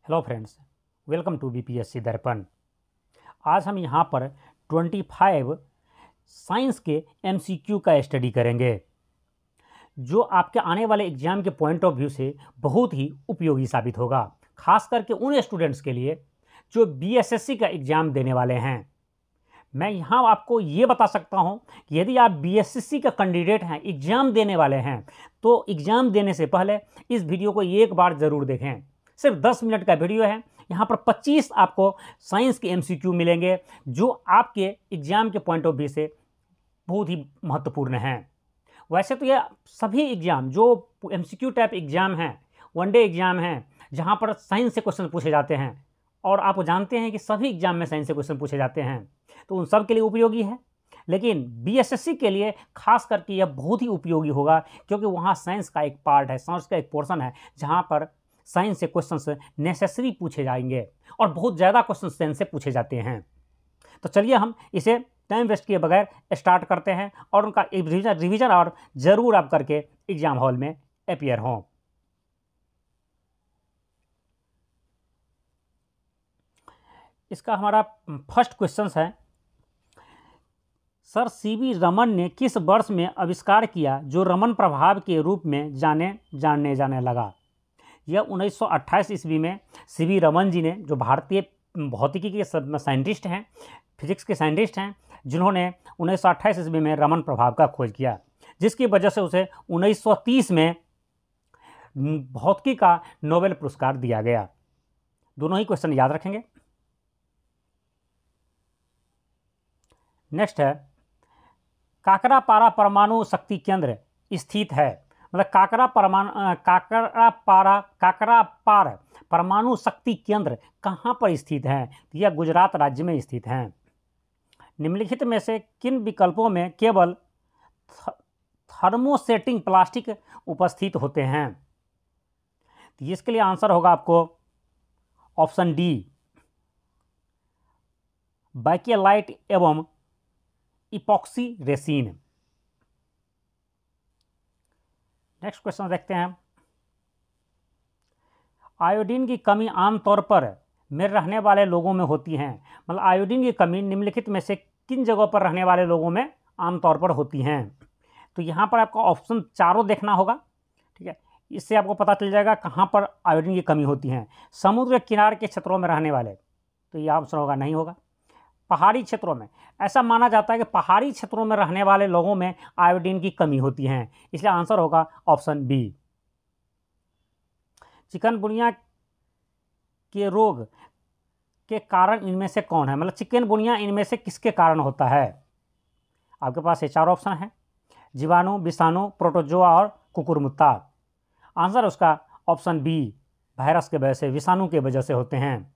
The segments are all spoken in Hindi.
Hello friends, welcome to BPSC Darpan. आज हम यहाँ पर 25 साइंस के एमसीक्यू का स्टडी करेंगे जो आपके आने वाले एग्जाम के पॉइंट ऑफ व्यू से बहुत ही उपयोगी साबित होगा, खास करके उन स्टूडेंट्स के लिए जो बीएसएससी का एग्ज़ाम देने वाले हैं। मैं यहाँ आपको ये बता सकता हूँ कि यदि आप बीएसएससी का कैंडिडेट हैं, एग्ज़ाम देने वाले हैं, तो एग्ज़ाम देने से पहले इस वीडियो को एक बार ज़रूर देखें। सिर्फ 10 मिनट का वीडियो है। यहाँ पर 25 आपको साइंस के एमसीक्यू मिलेंगे जो आपके एग्ज़ाम के पॉइंट ऑफ व्यू से बहुत ही महत्वपूर्ण हैं। वैसे तो ये सभी एग्ज़ाम जो एमसीक्यू टाइप एग्ज़ाम हैं, वनडे एग्ज़ाम हैं, जहाँ पर साइंस से क्वेश्चन पूछे जाते हैं, और आप जानते हैं कि सभी एग्ज़ाम में साइंस से क्वेश्चन पूछे जाते हैं, तो उन सब के लिए उपयोगी है। लेकिन बीएसएससी के लिए खास करके यह बहुत ही उपयोगी होगा, क्योंकि वहाँ साइंस का एक पार्ट है, साइंस का एक पोर्शन है जहाँ पर साइंस से क्वेश्चंस नेसेसरी पूछे जाएंगे और बहुत ज़्यादा क्वेश्चन साइंस से पूछे जाते हैं। तो चलिए हम इसे टाइम वेस्ट किए बगैर स्टार्ट करते हैं और उनका रिवीजन और ज़रूर आप करके एग्ज़ाम हॉल में अपीयर हों। इसका हमारा फर्स्ट क्वेश्चन है, सर सीवी रमन ने किस वर्ष में आविष्कार किया जो रमन प्रभाव के रूप में जाने लगा? यह 1928 ईस्वी में सीवी रमन जी ने, जो भारतीय भौतिकी के साइंटिस्ट हैं, फिजिक्स के साइंटिस्ट हैं, जिन्होंने 1928 ईस्वी में रमन प्रभाव का खोज किया, जिसकी वजह से उसे 1930 में भौतिकी का नोबेल पुरस्कार दिया गया। दोनों ही क्वेश्चन याद रखेंगे। नेक्स्ट है, काकरापारा परमाणु शक्ति केंद्र स्थित है, मतलब काकरापार परमाणु शक्ति केंद्र कहाँ पर स्थित है? यह गुजरात राज्य में स्थित है। निम्नलिखित में से किन विकल्पों में केवल थर्मोसेटिंग प्लास्टिक उपस्थित होते हैं? तो इसके लिए आंसर होगा आपको ऑप्शन डी, बैकेलाइट एवं इपॉक्सी रेसिन। नेक्स्ट क्वेश्चन देखते हैं, आयोडीन की कमी आमतौर पर में रहने वाले लोगों में होती है, मतलब आयोडीन की कमी निम्नलिखित में से किन जगहों पर रहने वाले लोगों में आमतौर पर होती हैं? तो यहाँ पर आपको ऑप्शन चारों देखना होगा, ठीक है। इससे आपको पता चल जाएगा कहाँ पर आयोडीन की कमी होती है। समुद्र किनारे के क्षेत्रों में रहने वाले, तो यह ऑप्शन होगा, नहीं होगा। पहाड़ी क्षेत्रों में, ऐसा माना जाता है कि पहाड़ी क्षेत्रों में रहने वाले लोगों में आयोडीन की कमी होती है, इसलिए आंसर होगा ऑप्शन बी। चिकनगुनिया के रोग के कारण इनमें से कौन है, मतलब चिकनगुनिया इनमें से किसके कारण होता है? आपके पास ये चार ऑप्शन है, जीवाणु, विषाणु, प्रोटोजोआ और कुकुरमुत्ता। आंसर उसका ऑप्शन बी, वायरस के वजह से, विषाणु के वजह से होते हैं।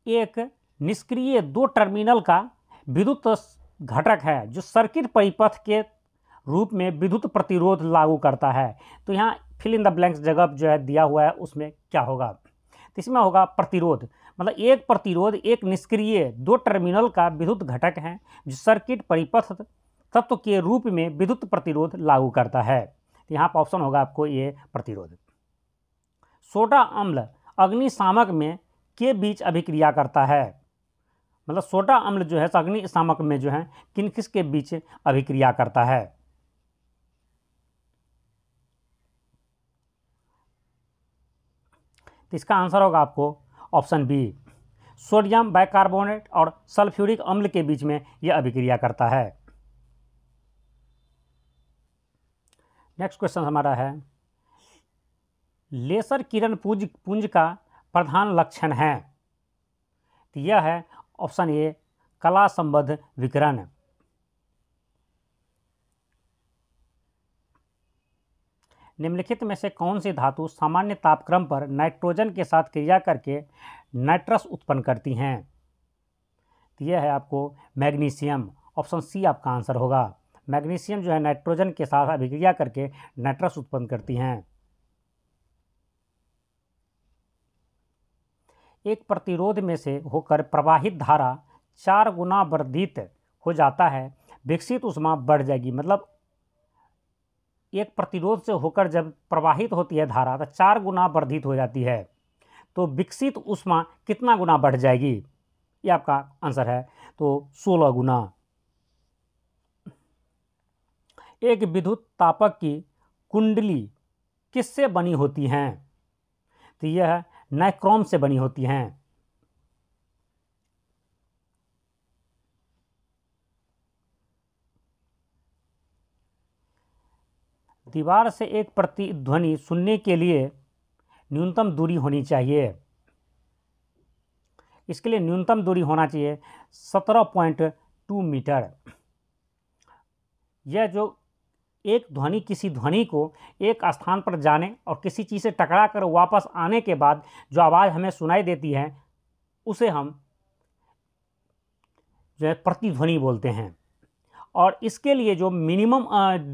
एक निष्क्रिय 2 टर्मिनल का विद्युत घटक है जो सर्किट परिपथ के रूप में विद्युत प्रतिरोध लागू करता है। तो यहाँ फिल इन द ब्लैंक्स जगह जो है दिया हुआ है, उसमें क्या होगा? तो इसमें होगा प्रतिरोध, मतलब एक प्रतिरोध एक निष्क्रिय 2 टर्मिनल का विद्युत घटक है जो सर्किट परिपथ तत्व के रूप में विद्युत प्रतिरोध लागू करता है। तो यहाँ पर ऑप्शन होगा आपको ये प्रतिरोध। सोडा अम्ल अग्निशामक में के बीच अभिक्रिया करता है, मतलब सोडा अम्ल जो है अग्निशामक में जो है किन किस के बीच अभिक्रिया करता है? तो इसका आंसर होगा आपको ऑप्शन बी, सोडियम बाइकार्बोनेट और सल्फ्यूरिक अम्ल के बीच में यह अभिक्रिया करता है। नेक्स्ट क्वेश्चन हमारा है, लेसर किरण पुंज का प्रधान लक्षण है? तो यह है ऑप्शन ए, कला संबद्ध विकिरण। निम्नलिखित में से कौन सी धातु सामान्य तापक्रम पर नाइट्रोजन के साथ क्रिया करके नाइट्रस उत्पन्न करती हैं? तो यह है आपको मैग्नीशियम, ऑप्शन सी आपका आंसर होगा। मैग्नीशियम जो है नाइट्रोजन के साथ अभिक्रिया करके नाइट्रस उत्पन्न करती हैं। एक प्रतिरोध में से होकर प्रवाहित धारा 4 गुना वर्धित हो जाता है, विकसित ऊष्मा बढ़ जाएगी, मतलब एक प्रतिरोध से होकर जब प्रवाहित होती है धारा तो 4 गुना वर्धित हो जाती है, तो विकसित ऊष्मा कितना गुना बढ़ जाएगी? ये आपका आंसर है, तो 16 गुना। एक विद्युत तापक की कुंडली किससे बनी होती हैं? तो यह नाइक्रोम से बनी होती हैं। दीवार से एक प्रतिध्वनि सुनने के लिए न्यूनतम दूरी होनी चाहिए। इसके लिए न्यूनतम दूरी होना चाहिए 17.2 मीटर। यह जो एक ध्वनि किसी ध्वनि को एक स्थान पर जाने और किसी चीज़ से टकरा कर वापस आने के बाद जो आवाज़ हमें सुनाई देती है उसे हम जो है प्रतिध्वनि बोलते हैं। और इसके लिए जो मिनिमम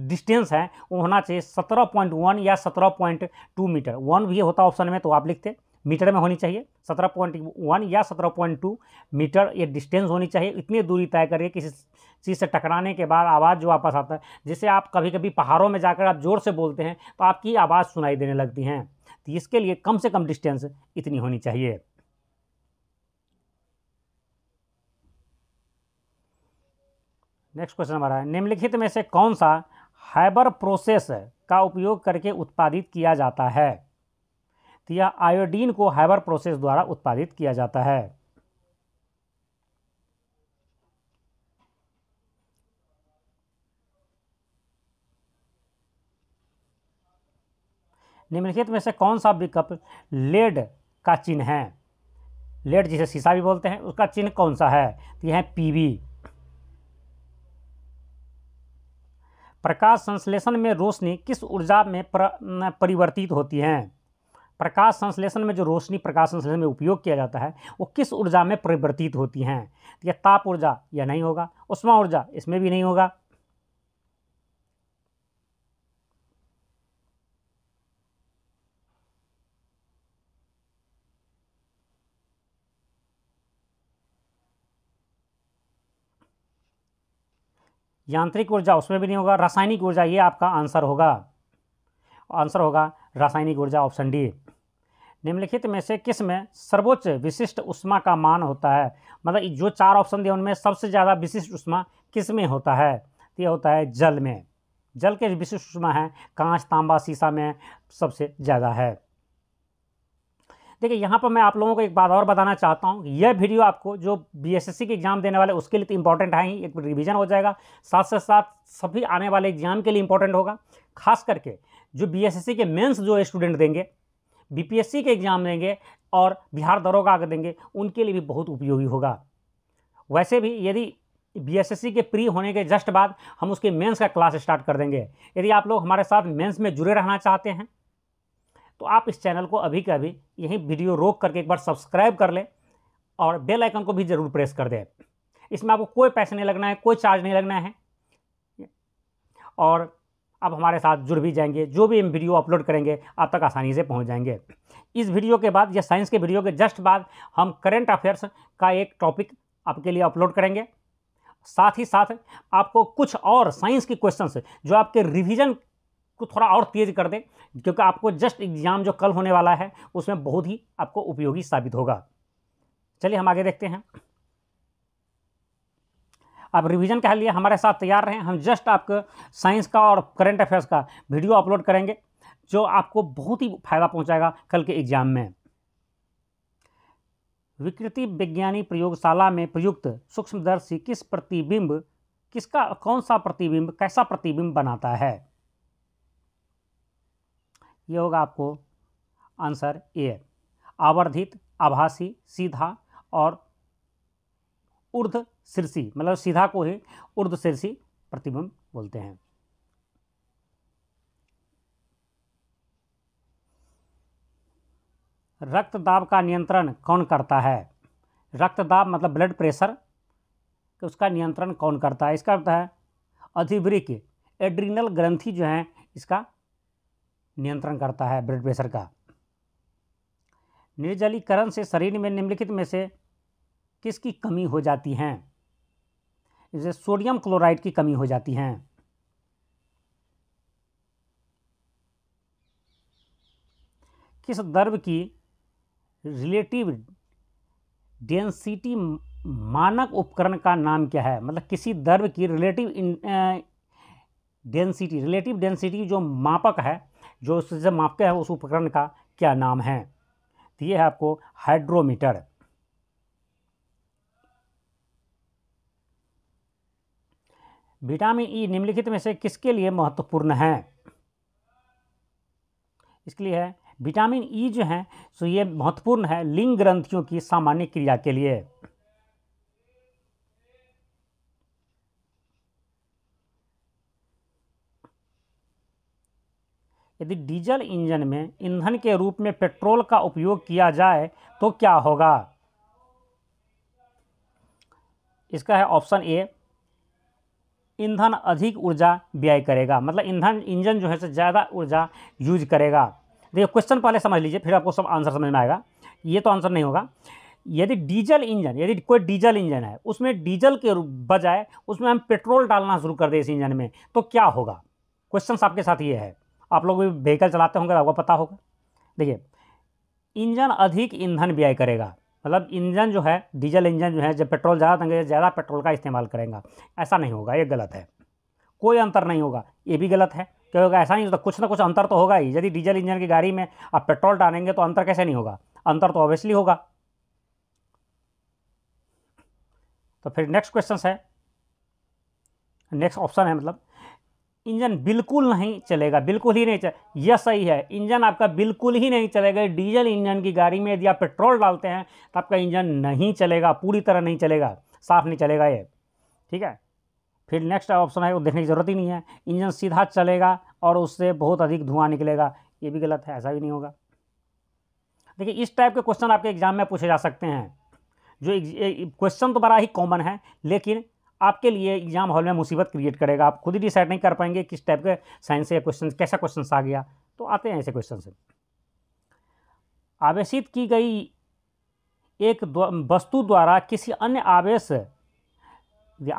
डिस्टेंस है वो होना चाहिए 17.1 या 17.2 मीटर। 1 भी होता ऑप्शन में तो आप लिखते, मीटर में होनी चाहिए। 17.1 या 17.2 मीटर ये डिस्टेंस होनी चाहिए। इतनी दूरी तय करिए किसी चीज़ से टकराने के बाद आवाज़ जो वापस आता है, जिससे आप कभी कभी पहाड़ों में जाकर आप ज़ोर से बोलते हैं तो आपकी आवाज़ सुनाई देने लगती हैं। तो इसके लिए कम से कम डिस्टेंस इतनी होनी चाहिए। नेक्स्ट क्वेश्चन हमारा है, निम्नलिखित में से कौन सा हाइबर प्रोसेस का उपयोग करके उत्पादित किया जाता है? तो यह आयोडीन को हाइबर प्रोसेस द्वारा उत्पादित किया जाता है। निम्नलिखित में से कौन सा विकल्प लेड का चिन्ह है? लेड जिसे शीशा भी बोलते हैं, उसका चिन्ह कौन सा है? तो यह है पीबी। प्रकाश संश्लेषण में रोशनी किस ऊर्जा में परिवर्तित होती है? प्रकाश संश्लेषण में जो रोशनी प्रकाश संश्लेषण में उपयोग किया जाता है वो किस ऊर्जा में परिवर्तित होती हैं? तो यह ताप ऊर्जा, यह नहीं होगा। उष्मा ऊर्जा, इसमें भी नहीं होगा। यांत्रिक ऊर्जा, उसमें भी नहीं होगा। रासायनिक ऊर्जा, ये आपका आंसर होगा। आंसर होगा रासायनिक ऊर्जा, ऑप्शन डी। निम्नलिखित में से किस में सर्वोच्च विशिष्ट ऊष्मा का मान होता है? मतलब जो 4 ऑप्शन दिए उनमें सबसे ज़्यादा विशिष्ट ऊष्मा किस में होता है? तो ये होता है जल में। जल के विशिष्ट ऊष्मा है कांच, तांबा, शीशा में सबसे ज़्यादा है। देखिए यहाँ पर मैं आप लोगों को एक बात और बताना चाहता हूँ, यह वीडियो आपको जो बीएसएससी के एग्जाम देने वाले उसके लिए तो इंपॉर्टेंट है ही, एक रिवीजन हो जाएगा, साथ से साथ सभी आने वाले एग्जाम के लिए इंपॉर्टेंट होगा। खास करके जो बीएसएससी के मेंस जो स्टूडेंट देंगे, बीपीएससी के एग्जाम देंगे और बिहार दरोगा का देंगे, उनके लिए भी बहुत उपयोगी होगा। वैसे भी यदि बीएसएससी के प्री होने के जस्ट बाद हम उसके मेंस का क्लास स्टार्ट कर देंगे। यदि आप लोग हमारे साथ मेंस में जुड़े रहना चाहते हैं तो आप इस चैनल को अभी का अभी यही वीडियो रोक करके एक बार सब्सक्राइब कर लें और बेल आइकन को भी ज़रूर प्रेस कर दें। इसमें आपको कोई पैसे नहीं लगना है, कोई चार्ज नहीं लगना है, और आप हमारे साथ जुड़ भी जाएंगे। जो भी हम वीडियो अपलोड करेंगे आप तक आसानी से पहुंच जाएंगे। इस वीडियो के बाद या साइंस के वीडियो के जस्ट बाद हम करंट अफेयर्स का एक टॉपिक आपके लिए अपलोड करेंगे। साथ ही साथ आपको कुछ और साइंस के क्वेश्चंस जो आपके रिवीजन को थोड़ा और तेज कर दे, क्योंकि आपको जस्ट एग्जाम जो कल होने वाला है उसमें बहुत ही आपको उपयोगी साबित होगा। चलिए हम आगे देखते हैं। आप रिवीजन के लिए हमारे साथ तैयार रहें। हम जस्ट आपको साइंस का और करंट अफेयर्स का वीडियो अपलोड करेंगे जो आपको बहुत ही फायदा पहुंचाएगा कल के एग्जाम में। विकृति विज्ञानी प्रयोगशाला में प्रयुक्त सूक्ष्मदर्शी कौन सा प्रतिबिंब कैसा प्रतिबिंब बनाता है? ये होगा आपको आंसर ए, आवर्धित, आभासी, सीधा और ऊर्ध्वशीर्षी, मतलब सीधा को ही ऊर्ध्वशीर्षी प्रतिबिंब बोलते हैं। रक्तदाब का नियंत्रण कौन करता है? रक्तदाब मतलब ब्लड प्रेशर, उसका नियंत्रण कौन करता है? इसका अर्थ है अधिवृक्क, एड्रिनल ग्रंथि जो है इसका नियंत्रण करता है ब्लड प्रेशर का। निर्जलीकरण से शरीर में निम्नलिखित में से किसकी कमी हो जाती है? जैसे सोडियम क्लोराइड की कमी हो जाती है। किस द्रव्य की रिलेटिव डेंसिटी मानक उपकरण का नाम क्या है? मतलब किसी द्रव्य की रिलेटिव डेंसिटी जो मापक है, जो उससे मापते हैं, उस उपकरण का क्या नाम है? तो ये है आपको हाइड्रोमीटर। विटामिन ई निम्नलिखित में से किसके लिए महत्वपूर्ण है? इसके लिए है विटामिन ई जो है सो ये महत्वपूर्ण है लिंग ग्रंथियों की सामान्य क्रिया के लिए। यदि डीजल इंजन में ईंधन के रूप में पेट्रोल का उपयोग किया जाए तो क्या होगा? इसका है ऑप्शन ए, ईंधन अधिक ऊर्जा व्यय करेगा, मतलब इंजन जो है ज़्यादा ऊर्जा यूज करेगा। देखिए क्वेश्चन पहले समझ लीजिए, फिर आपको सब आंसर समझ में आएगा। ये तो आंसर नहीं होगा। यदि कोई डीजल इंजन है, उसमें डीजल के बजाय उसमें हम पेट्रोल डालना शुरू कर दें इस इंजन में, तो क्या होगा? क्वेश्चन आपके साथ ये है। आप लोग भी व्हीकल चलाते होंगे, आपको पता होगा। देखिए, इंजन अधिक ईंधन व्यय करेगा, मतलब इंजन जो है, डीजल इंजन जो है, जब पेट्रोल ज़्यादा देंगे, ज़्यादा पेट्रोल का इस्तेमाल करेगा। ऐसा नहीं होगा, ये गलत है। कोई अंतर नहीं होगा, ये भी गलत है। क्या होगा? ऐसा नहीं होता, कुछ ना कुछ अंतर तो होगा ही। यदि डीजल इंजन की गाड़ी में आप पेट्रोल डालेंगे तो अंतर कैसे नहीं होगा? अंतर तो ऑब्वियसली होगा। तो फिर नेक्स्ट क्वेश्चन है, नेक्स्ट ऑप्शन है, मतलब इंजन बिल्कुल नहीं चलेगा, बिल्कुल ही नहीं चलेगा। यह सही है, इंजन आपका बिल्कुल ही नहीं चलेगा। डीजल इंजन की गाड़ी में यदि आप पेट्रोल डालते हैं तो आपका इंजन नहीं चलेगा, पूरी तरह नहीं चलेगा, साफ नहीं चलेगा ये। ठीक है। फिर नेक्स्ट ऑप्शन है, वो देखने की ज़रूरत ही नहीं है, इंजन सीधा चलेगा और उससे बहुत अधिक धुआं निकलेगा। ये भी गलत है, ऐसा भी नहीं होगा। देखिए, इस टाइप के क्वेश्चन आपके एग्जाम में पूछे जा सकते हैं। जो क्वेश्चन तो बड़ा ही कॉमन है, लेकिन आपके लिए एग्जाम हॉल में मुसीबत क्रिएट करेगा। आप खुद ही डिसाइड नहीं कर पाएंगे किस टाइप के साइंस से क्वेश्चन, कैसा क्वेश्चन आ गया। तो आते हैं ऐसे क्वेश्चन से। आवेशित की गई एक वस्तु द्वारा किसी अन्य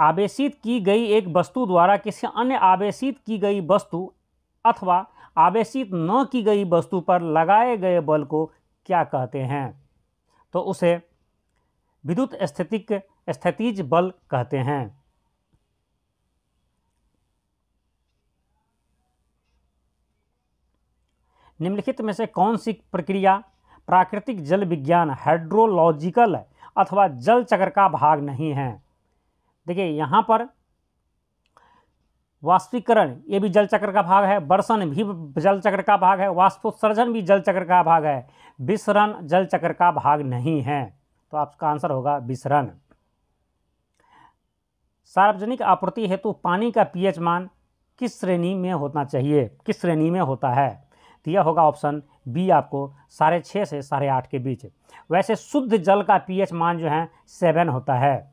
आवेशित की गई एक वस्तु द्वारा किसी अन्य आवेशित की गई वस्तु अथवा आवेशित न की गई वस्तु पर लगाए गए बल को क्या कहते हैं? तो उसे विद्युत स्थितिज बल कहते हैं। निम्नलिखित में से कौन सी प्रक्रिया प्राकृतिक जल विज्ञान हाइड्रोलॉजिकल अथवा जल चक्र का भाग नहीं है? देखिए, यहाँ पर वाष्पीकरण ये भी जल चक्र का भाग है, बर्षण भी जल चक्र का भाग है, वाष्पोत्सर्जन भी जल चक्र का भाग है, विसरण जल चक्र का भाग नहीं है। तो आपका आंसर होगा विसरण। सार्वजनिक आपूर्ति हेतु पानी का पीएच मान किस श्रेणी में होना चाहिए, किस श्रेणी में होता है? तो यह होगा ऑप्शन बी, आपको 6.5 से 8.5 के बीच। वैसे शुद्ध जल का पीएच मान जो है 7 होता है,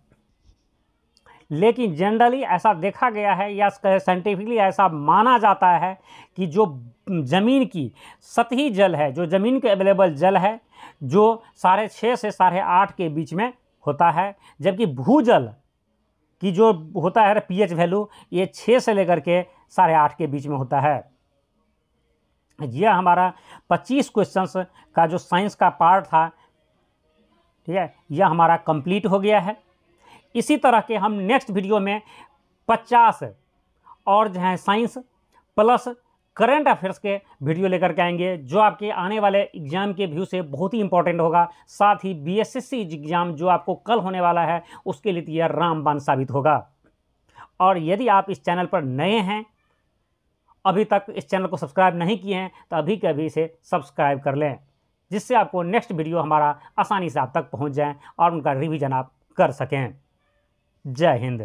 लेकिन जनरली ऐसा देखा गया है या साइंटिफिकली ऐसा माना जाता है कि जो ज़मीन की सतही जल है, जो ज़मीन के अवेलेबल जल है, जो 6.5 से 8.5 के बीच में होता है, जबकि भूजल की जो होता है पीएच वैल्यू ये 6 से लेकर के 8.5 के बीच में होता है। यह हमारा 25 क्वेश्चंस का जो साइंस का पार्ट था, ठीक है, यह हमारा कंप्लीट हो गया है। इसी तरह के हम नेक्स्ट वीडियो में 50 और जो है साइंस प्लस करंट अफेयर्स के वीडियो लेकर के आएंगे, जो आपके आने वाले एग्जाम के व्यू से बहुत ही इंपॉर्टेंट होगा। साथ ही बीएसएससी एग्जाम जो आपको कल होने वाला है उसके लिए यह रामबाण साबित होगा। और यदि आप इस चैनल पर नए हैं, अभी तक इस चैनल को सब्सक्राइब नहीं किए हैं, तो अभी के अभी इसे सब्सक्राइब कर लें, जिससे आपको नेक्स्ट वीडियो हमारा आसानी से आप तक पहुंच जाए और उनका रिवीजन आप कर सकें। जय हिंद।